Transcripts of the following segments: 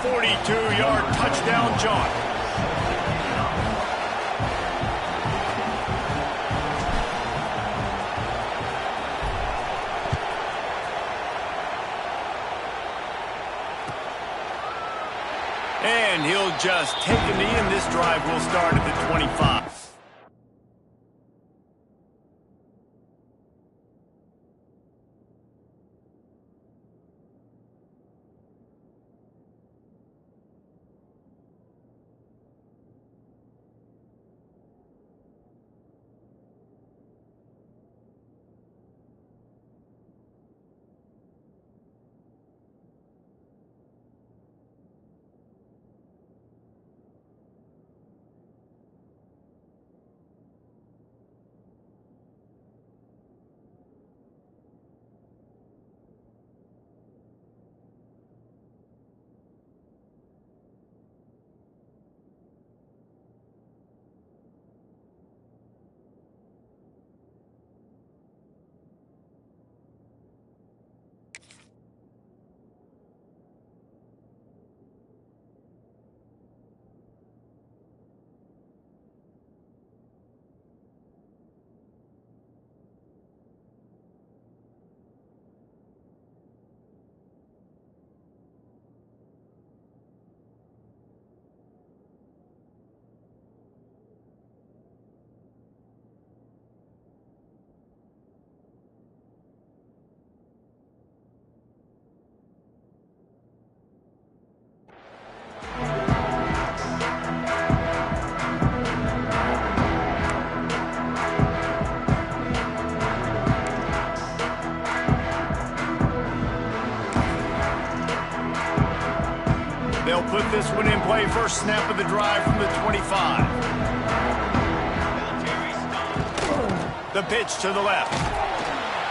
42-yard touchdown jaunt. And he'll just take a knee, and this drive will start at the 25. They'll put this one in play. First snap of the drive from the 25. The pitch to the left.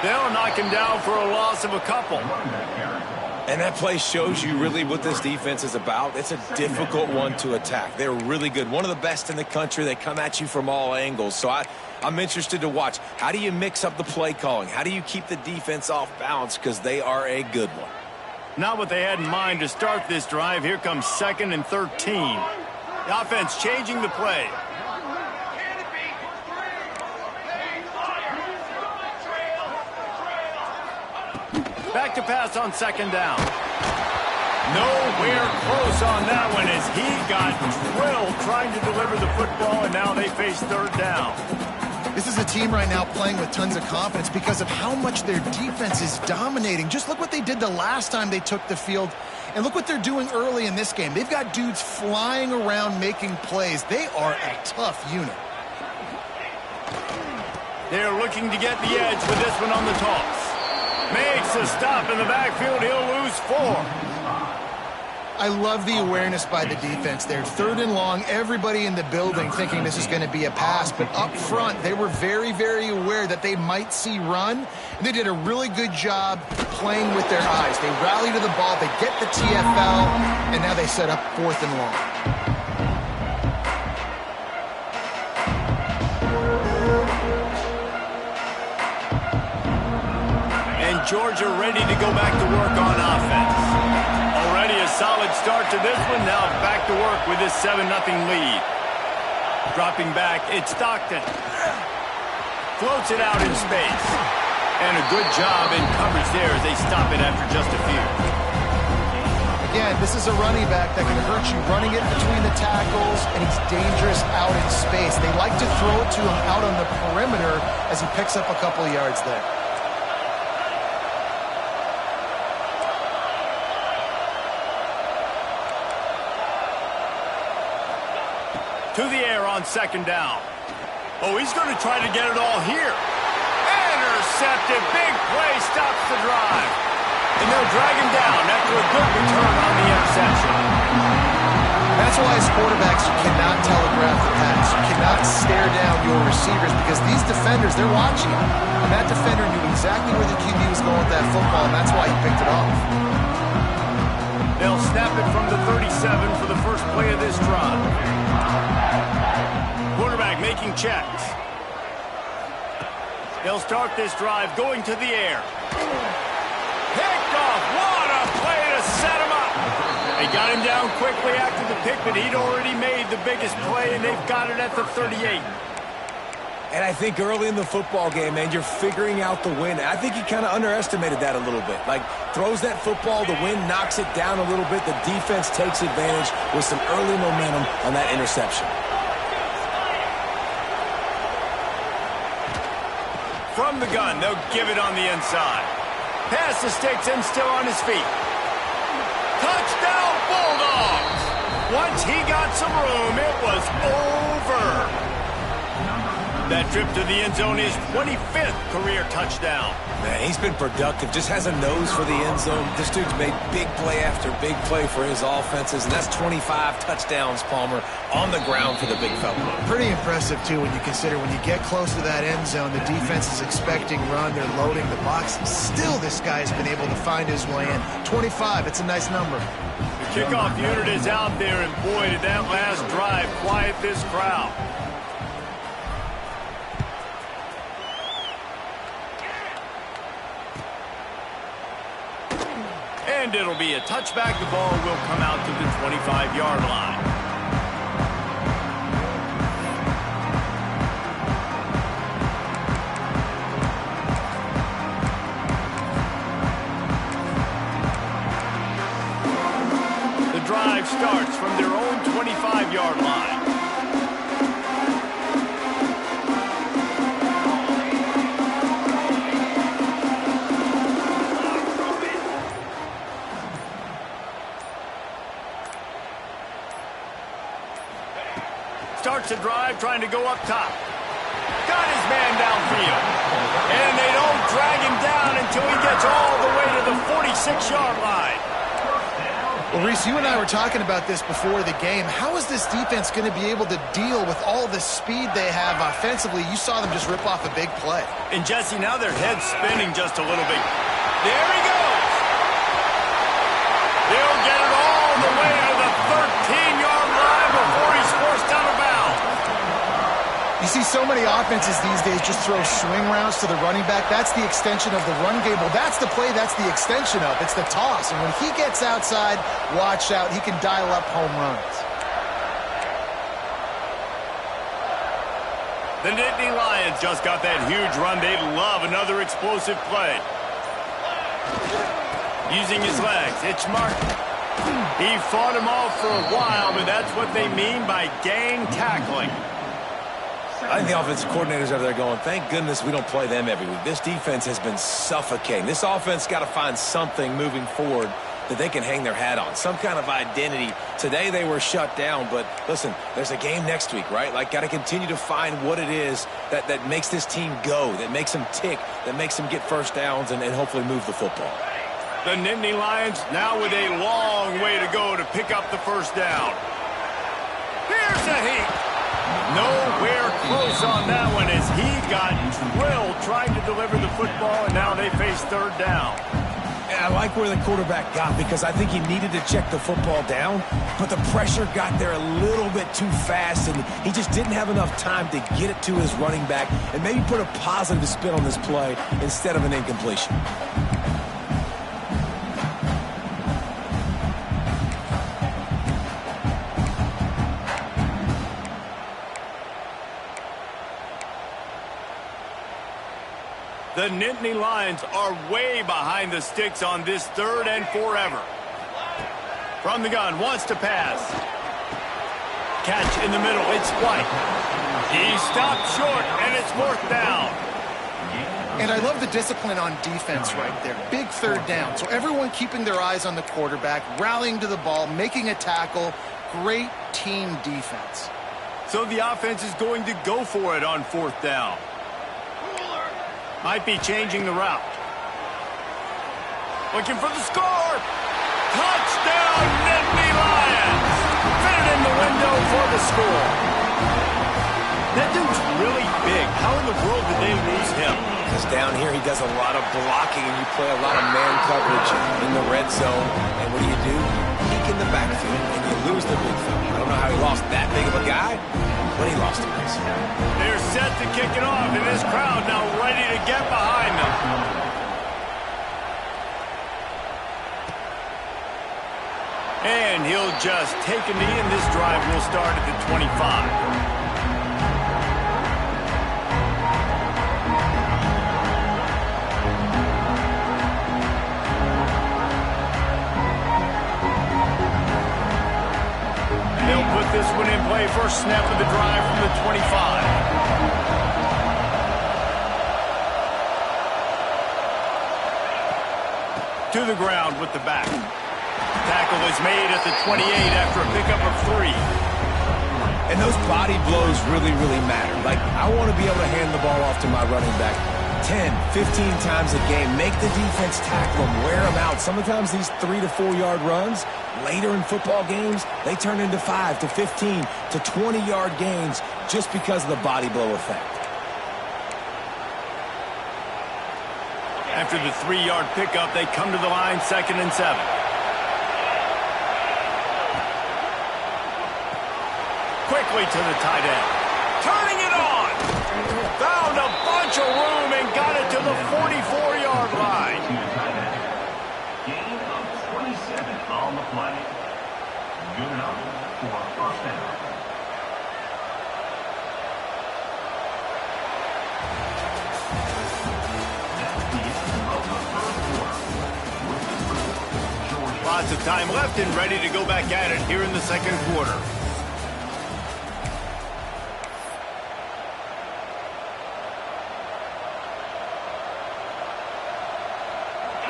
They'll knock him down for a loss of a couple. And that play shows you really what this defense is about. It's a difficult one to attack. They're really good. One of the best in the country. They come at you from all angles. So I'm interested to watch. How do you mix up the play calling? How do you keep the defense off balance? Because they are a good one. Not what they had in mind to start this drive. Here comes 2nd and 13. The offense changing the play. Back to pass on 2nd down. Nowhere close on that one as he got drilled trying to deliver the football, and now they face 3rd down. This is a team right now playing with tons of confidence because of how much their defense is dominating. Just look what they did the last time they took the field, and look what they're doing early in this game. They've got dudes flying around making plays. They are a tough unit. They're looking to get the edge with this one on the toss. Makes a stop in the backfield. He'll lose 4. I love the awareness by the defense there. 3rd and long, everybody in the building thinking this is going to be a pass, but up front, they were very, very aware that they might see run, and they did a really good job playing with their eyes. They rally to the ball, they get the TFL, and now they set up 4th and long. And Georgia ready to go back to work on offense. Already a solid start to this one. Now back to work with this 7-0 lead. Dropping back, it's Stockton. Floats it out in space. And a good job in coverage there as they stop it after just a few. Again, this is a running back that can hurt you running it between the tackles, and he's dangerous out in space. They like to throw it to him out on the perimeter as he picks up a couple of yards there. To the air on 2nd down. Oh, he's going to try to get it all here. Intercepted. Big play stops the drive. And they'll drag him down after a good return on the interception. That's why as quarterbacks, you cannot telegraph the pass. You cannot stare down your receivers because these defenders, they're watching you. And that defender knew exactly where the QB was going with that football, and that's why he picked it off. They'll snap it from the 37 for the first play of this drive. Quarterback making checks. They'll start this drive going to the air. Picked off. What a play to set him up. They Got him down quickly after the pick, but he'd already made the biggest play, and they've got it at the 38. And I think early in the football game, man, you're figuring out the wind. I think he kind of underestimated that a little bit. Like, throws that football, the wind knocks it down a little bit. The defense takes advantage with some early momentum on that interception. From the gun, they'll give it on the inside. Pass the sticks and still on his feet. Touchdown, Bulldogs! Once he got some room, it was over. That trip to the end zone is 25th career touchdown. Man, he's been productive. Just has a nose for the end zone. This dude's made big play after big play for his offenses, and that's 25 touchdowns, Palmer, on the ground for the big fella. Pretty impressive, too, when you consider when you get close to that end zone, the defense is expecting run. They're loading the box. Still, this guy's been able to find his way in. 25, it's a nice number. The kickoff unit is out there, and boy, did that last drive quiet this crowd. And it'll be a touchback. The ball will come out to the 25-yard line. The drive starts from their own 25-yard line. Starts a drive trying to go up top. Got his man downfield. And they don't drag him down until he gets all the way to the 46-yard line. Well, Reese, you and I were talking about this before the game. How is this defense going to be able to deal with all the speed they have offensively? You saw them just rip off a big play. And, Jesse, now their head's spinning just a little bit. There he goes. They'll get it all the way to the 13-yard line before he's forced out of bounds. You see so many offenses these days just throw swing routes to the running back. That's the extension of the run game. Well, that's the play that's the extension of. It's the toss. And when he gets outside, watch out. He can dial up home runs. The Nittany Lions just got that huge run. They love another explosive play. Using his legs, it's Martin. He fought him off for a while, but that's what they mean by gang tackling. I think the offensive coordinators over there going, thank goodness we don't play them every week. This defense has been suffocating. This offense got to find something moving forward that they can hang their hat on, some kind of identity. Today they were shut down, but listen, there's a game next week, right? Like, got to continue to find what it is that makes this team go, that makes them tick, that makes them get first downs and hopefully move the football. The Nittany Lions now with a long way to go to pick up the first down. Here's a heat. Nowhere close on that one as he got drilled trying to deliver the football, and now they face third down. And I like where the quarterback got because I think he needed to check the football down, but the pressure got there a little bit too fast, and he just didn't have enough time to get it to his running back and maybe put a positive spin on this play instead of an incompletion. The Nittany Lions are way behind the sticks on this third and forever. From the gun, wants to pass. Catch in the middle, it's White. He stopped short, and it's fourth down. And I love the discipline on defense right there. Big third down. So everyone keeping their eyes on the quarterback, rallying to the ball, making a tackle. Great team defense. So the offense is going to go for it on fourth down. Might be changing the route. Looking for the score. Touchdown, Nittany Lions. Fit it in the window for the score. That dude's really big. How in the world did they lose him? Because down here he does a lot of blocking and you play a lot of man coverage in the red zone. And what do? You peek in the backfield and you lose the big fella. I don't know how he lost that big of a guy, but he lost him. They're set to kick it off, and this crowd now ready to get behind them. And he'll just take a knee, and this drive will start at the 25. They'll put this one in play. First snap of the drive from the 25. To the ground with the back. Tackle is made at the 28 after a pickup of 3. And those body blows really, really matter. Like, I want to be able to hand the ball off to my running back 10, 15 times a game. Make the defense tackle them, wear them out. Sometimes these 3 to 4 yard runs, later in football games, they turn into 5 to 15 to 20 yard gains just because of the body blow effect. After the 3 yard pickup, they come to the line, 2nd and 7. Quickly to the tight end. Turning it on. Found a bunch of room and got it to the 44-yard line. Gain of 27 on the play. Good enough for first down. Lots of time left and ready to go back at it here in the second quarter.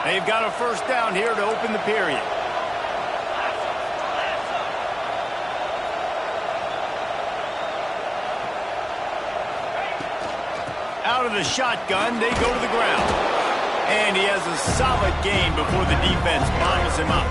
They've got a first down here to open the period. Out of the shotgun, they go to the ground. And he has a solid gain before the defense bottles him up.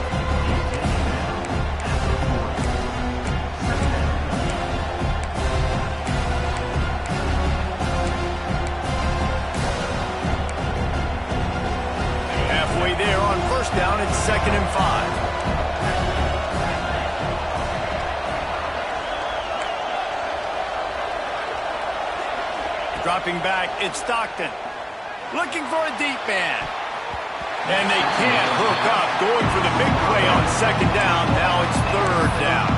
Halfway there on first down, it's 2nd and 5. Dropping back, it's Stockton. Looking for a deep man. And they can't hook up. Going for the big play on 2nd down. Now it's 3rd down.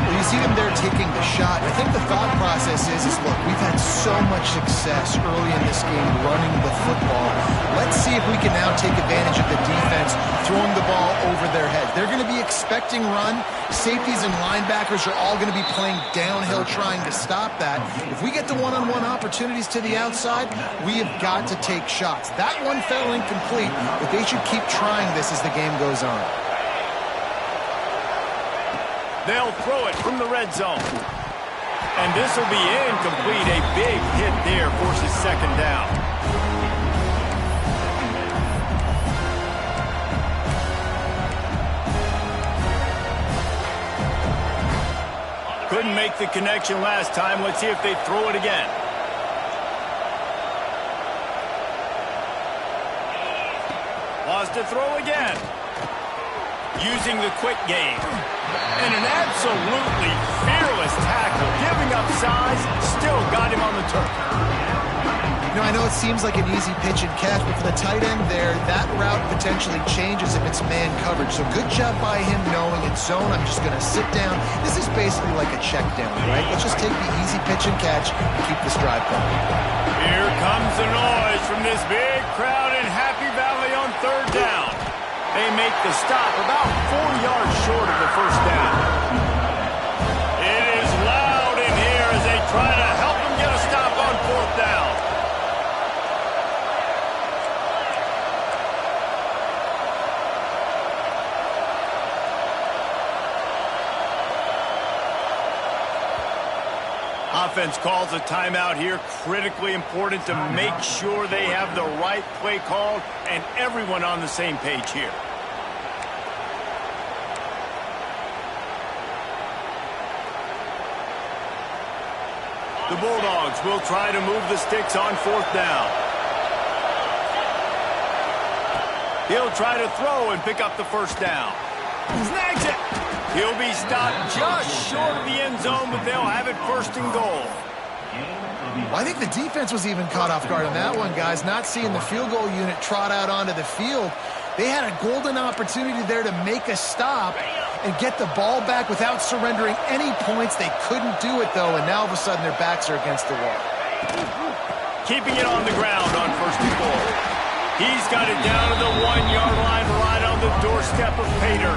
Well, you see them there taking the shot. I think the thought process is look, we've had so much success early in this game running the football. Let's see if we can now take advantage of the defense throwing the ball over their heads. They're going to be expecting run. Safeties and linebackers are all going to be playing downhill trying to stop that. If we get the one-on-one opportunities to the outside, we have got to take shots. That one fell incomplete, but they should keep trying this as the game goes on. They'll throw it from the red zone. And this will be incomplete. A big hit there forces 2nd down. Couldn't make the connection last time. Let's see if they throw it again. Lost to throw again. Using the quick game. And an absolutely fearless tackle. Giving up size, still got him on the turf. You know, I know it seems like an easy pitch and catch, but for the tight end there, that route potentially changes if it's man coverage. So good job by him knowing it's zone. I'm just going to sit down. This is basically like a check down, right? Let's just take the easy pitch and catch and keep this drive going. Here comes the noise from this big crowd in Happy Valley on 3rd down. They make the stop about 4 yards short of the first down. It is loud in here as they try to help them get a stop on 4th down. Offense calls a timeout here. Critically important to make sure they have the right play called and everyone on the same page here. The Bulldogs will try to move the sticks on 4th down. He'll try to throw and pick up the first down. Snags it. He'll be stopped just short of the end zone, but they'll have it 1st and goal. Well, I think the defense was even caught off guard on that one, guys. Not seeing the field goal unit trot out onto the field. They had a golden opportunity there to make a stop, and get the ball back without surrendering any points. They couldn't do it, though, and now all of a sudden their backs are against the wall. Keeping it on the ground on 1st and goal. He's got it down to the 1-yard line right on the doorstep of Pater.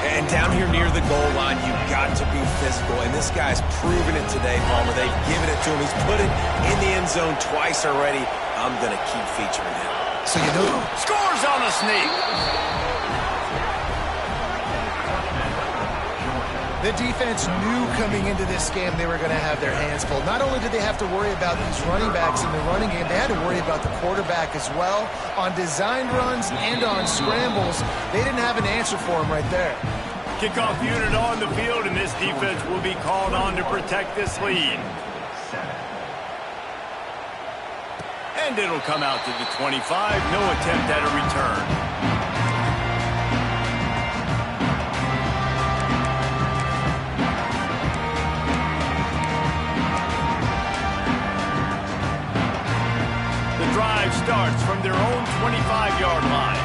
And down here near the goal line, you've got to be physical. And this guy's proven it today, Palmer. They've given it to him. He's put it in the end zone twice already. I'm going to keep featuring him. So you know... Scores on a sneak. The defense knew coming into this game they were going to have their hands full. Not only did they have to worry about these running backs in the running game, they had to worry about the quarterback as well. On designed runs and on scrambles, they didn't have an answer for him right there. Kickoff unit on the field, and this defense will be called on to protect this lead. And it'll come out to the 25. No attempt at a return. Drive starts from their own 25-yard line.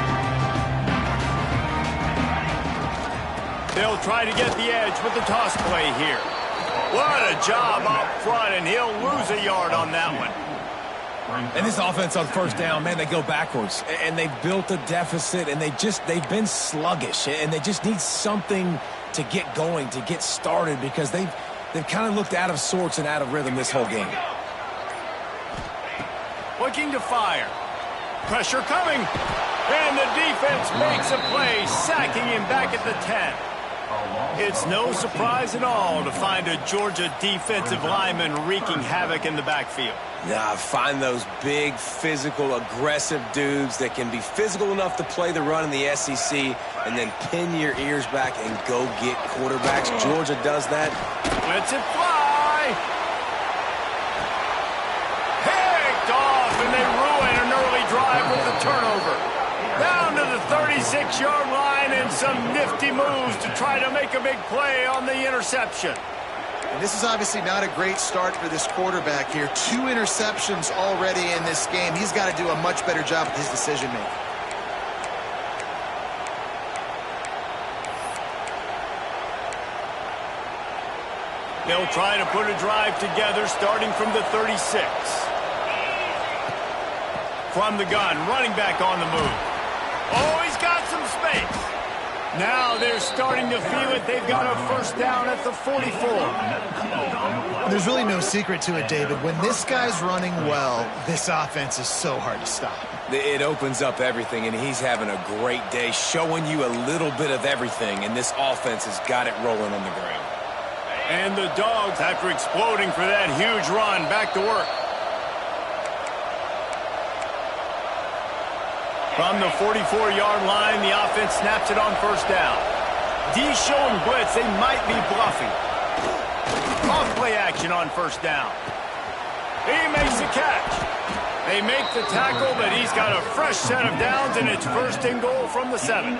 They'll try to get the edge with the toss play here. What a job up front, and he'll lose a yard on that one. And this offense on 1st down, man, they go backwards. And they've built a deficit, and they've been sluggish. And they just need something to get going, to get started, because they've kind of looked out of sorts and out of rhythm this whole game. Looking to fire. Pressure coming. And the defense makes a play, sacking him back at the 10. It's no surprise at all to find a Georgia defensive lineman wreaking havoc in the backfield. Nah, find those big, physical, aggressive dudes that can be physical enough to play the run in the SEC and then pin your ears back and go get quarterbacks. Georgia does that. Lets it fly. And they ruin an early drive with the turnover. Down to the 36-yard line and some nifty moves to try to make a big play on the interception. And this is obviously not a great start for this quarterback here. 2 interceptions already in this game. He's got to do a much better job with his decision-making. They'll try to put a drive together starting from the 36. From the gun, running back on the move. Oh, he's got some space. Now they're starting to feel it. They've got a 1st down at the 44. There's really no secret to it, David. When this guy's running well, this offense is so hard to stop. It opens up everything, and he's having a great day, showing you a little bit of everything, and this offense has got it rolling on the ground. And the Dogs, after exploding for that huge run, back to work. From the 44-yard line, the offense snaps it on 1st down. D's showing blitz. They might be bluffing. Off-play action on 1st down. He makes the catch. They make the tackle, but he's got a fresh set of downs, and it's 1st and goal from the 7.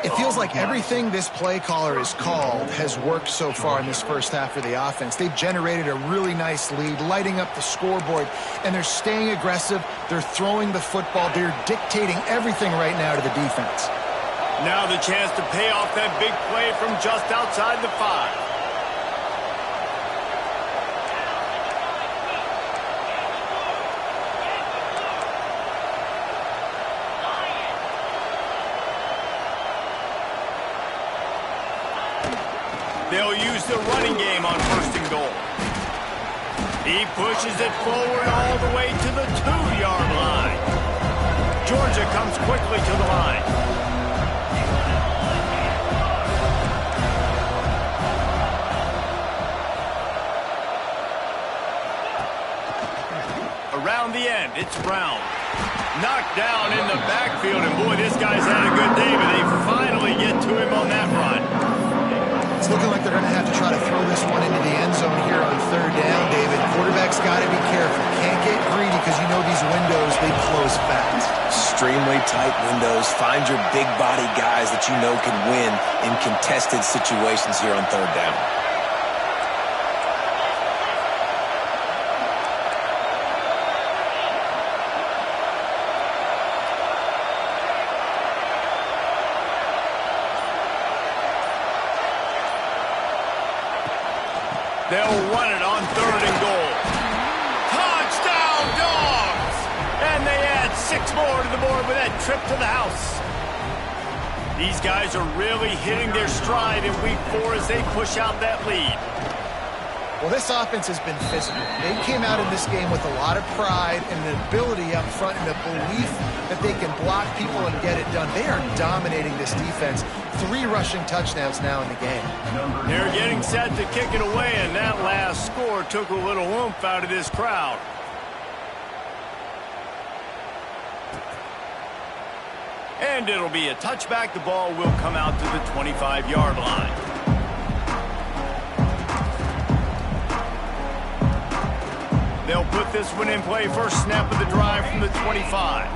It feels like everything this play caller has called has worked so far in this 1st half for the offense. They've generated a really nice lead, lighting up the scoreboard, and they're staying aggressive. They're throwing the football. They're dictating everything right now to the defense. Now the chance to pay off that big play from just outside the 5. They'll use the running game on 1st and goal. He pushes it forward all the way to the 2-yard line. Georgia comes quickly to the line. Around the end, it's Brown. Knocked down in the backfield, and boy, this guy's had a good day, but they finally get to him on that run. It's looking like they're going to have to try to throw this one into the end zone here on 3rd down, David. Quarterback's got to be careful. Can't get greedy because you know these windows, they close fast. Extremely tight windows. Find your big body guys that you know can win in contested situations here on 3rd down. They'll run it on 3rd and goal. Touchdown, Dogs! And they add 6 more to the board with that trip to the house. These guys are really hitting their stride in week 4 as they push out that lead. Well, this offense has been physical. They came out in this game with a lot of pride and an ability up front and a belief that they can block people and get it done. They are dominating this defense. 3 rushing touchdowns now in the game. They're getting set to kick it away, and that last score took a little oomph out of this crowd. And it'll be a touchback. The ball will come out to the 25-yard line. They'll put this one in play. First snap of the drive from the 25.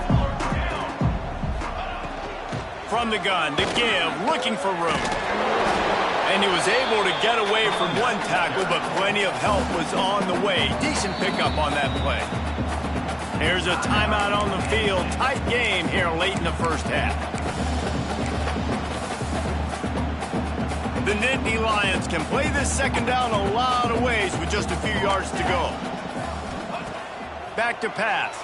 From the gun to give, looking for room. And he was able to get away from one tackle, but plenty of help was on the way. Decent pickup on that play. Here's a timeout on the field. Tight game here late in the first half. The Nittany Lions can play this second down a lot of ways with just a few yards to go. Back to pass.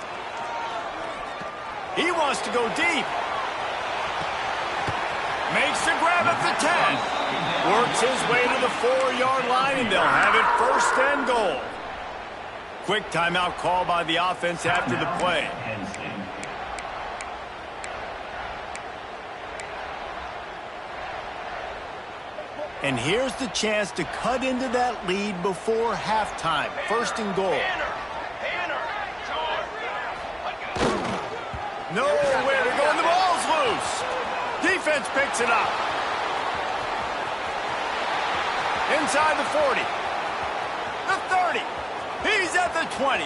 He wants to go deep. Makes the grab at the 10. Works his way to the 4-yard line, and they'll have it 1st and goal. Quick timeout call by the offense after the play. And here's the chance to cut into that lead before halftime. 1st and goal. Nowhere to go, and the ball's loose. Defense picks it up. Inside the 40. The 30. He's at the 20.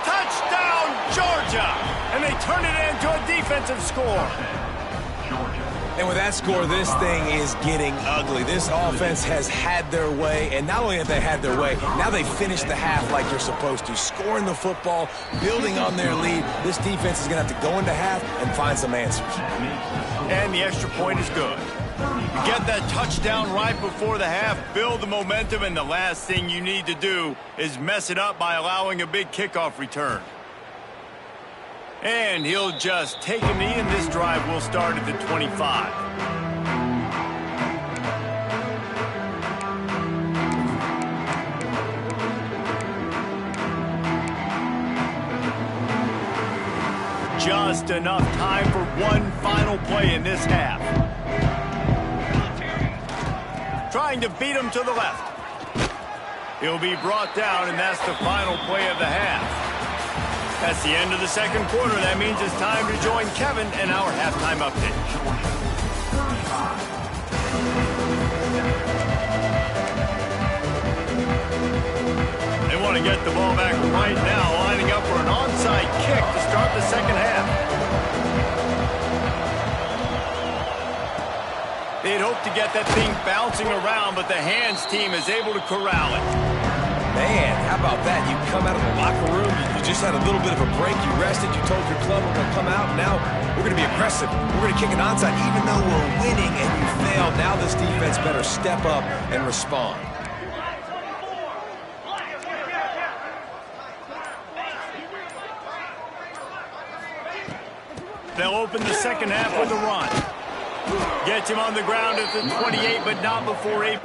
Touchdown, Georgia! And they turn it into a defensive score. And with that score, this thing is getting ugly. This offense has had their way, and not only have they had their way, now they finished the half like you're supposed to, scoring the football, building on their lead. This defense is going to have to go into half and find some answers. And the extra point is good. Get that touchdown right before the half, build the momentum, and the last thing you need to do is mess it up by allowing a big kickoff return. And he'll just take a knee, and this drive will start at the 25. Just enough time for one final play in this half. Trying to beat him to the left. He'll be brought down, and that's the final play of the half. That's the end of the second quarter. That means it's time to join Kevin and our halftime update. They want to get the ball back right now, lining up for an onside kick to start the second half. They'd hope to get that thing bouncing around, but the hands team is able to corral it. Man, how about that? You come out of the locker room, you just had a little bit of a break, you rested, you told your club we're going to come out, and now we're going to be aggressive. We're going to kick an onside even though we're winning and you failed. Now this defense better step up and respond. They'll open the second half with a run. Gets him on the ground at the 28, but not before 8.